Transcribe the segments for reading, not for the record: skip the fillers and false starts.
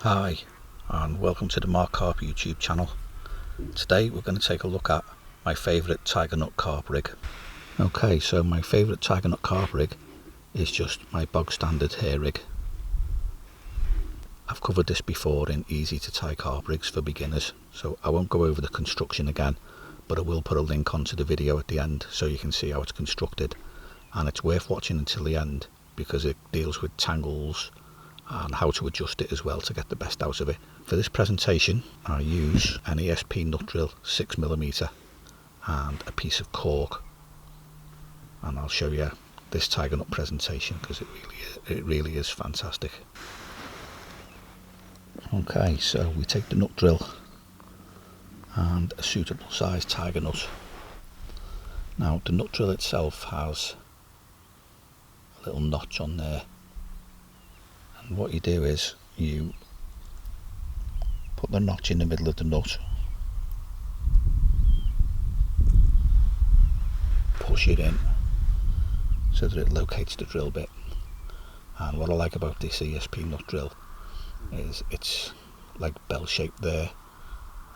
Hi and welcome to the Nut Carp YouTube channel. Today we're going to take a look at my favourite tiger nut carp rig. Okay, so my favourite tiger nut carp rig is just my bog standard hair rig. I've covered this before in easy to tie carp rigs for beginners, so I won't go over the construction again, but I will put a link onto the video at the end so you can see how it's constructed, and it's worth watching until the end because it deals with tangles and how to adjust it as well to get the best out of it. For this presentation I use an ESP nut drill 6mm and a piece of cork, and I'll show you this tiger nut presentation because it really is fantastic. Okay, so we take the nut drill and a suitable sized tiger nut. Now the nut drill itself has a little notch on there, and what you do is you put the notch in the middle of the nut, push it in so that it locates the drill bit. And what I like about this ESP nut drill is it's like bell shaped there,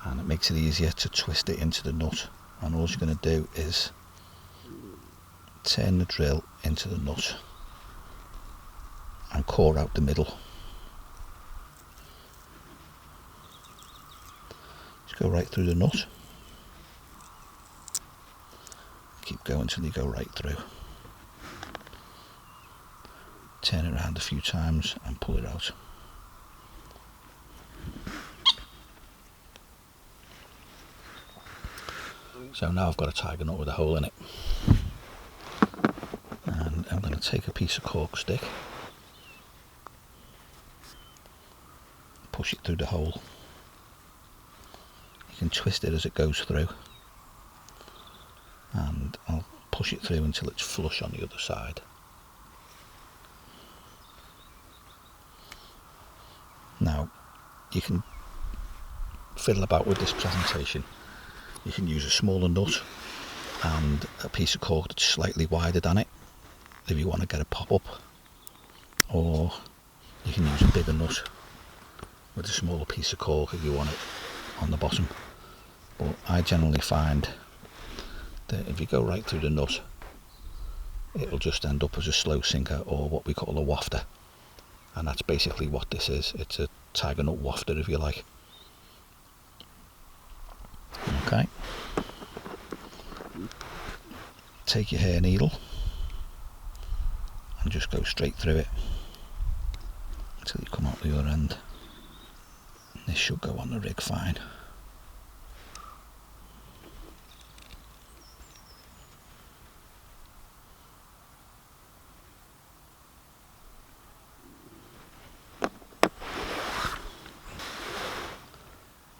and it makes it easier to twist it into the nut. And all you're going to do is turn the drill into the nut and core out the middle. Just go right through the nut, keep going until you go right through, turn it around a few times and pull it out. So now I've got a tiger nut with a hole in it, and I'm going to take a piece of cork stick, push it through the hole. You can twist it as it goes through, and I'll push it through until it's flush on the other side. Now you can fiddle about with this presentation. You can use a smaller nut and a piece of cork that's slightly wider than it if you want to get a pop-up, or you can use a bigger nut with a smaller piece of cork if you want it on the bottom. But I generally find that if you go right through the nut, it'll just end up as a slow sinker, or what we call a wafter, and that's basically what this is. It's a tiger nut wafter, if you like. Okay, take your hair needle and just go straight through it until you come out the other end. This should go on the rig fine.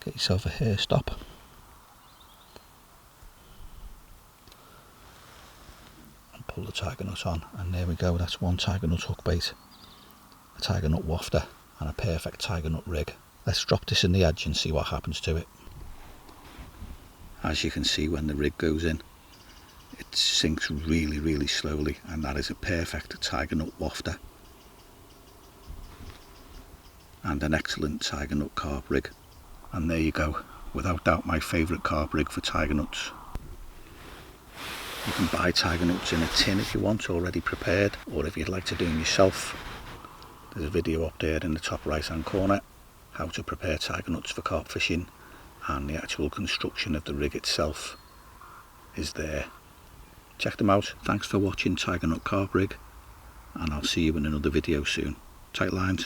Get yourself a hair stop. Pull the tiger nut on, and there we go. That's one tiger nut hook bait, a tiger nut wafter, and a perfect tiger nut rig. Let's drop this in the edge and see what happens to it. As you can see, when the rig goes in, it sinks really slowly, and that is a perfect tiger nut wafter and an excellent tiger nut carp rig. And there you go, without doubt my favourite carp rig for tiger nuts. You can buy tiger nuts in a tin if you want, already prepared, or if you'd like to do them yourself, there's a video up there in the top right hand corner, how to prepare tiger nuts for carp fishing, and the actual construction of the rig itself is there. Check them out. Thanks for watching Tiger Nut Carp Rig, and I'll see you in another video soon. Tight lines.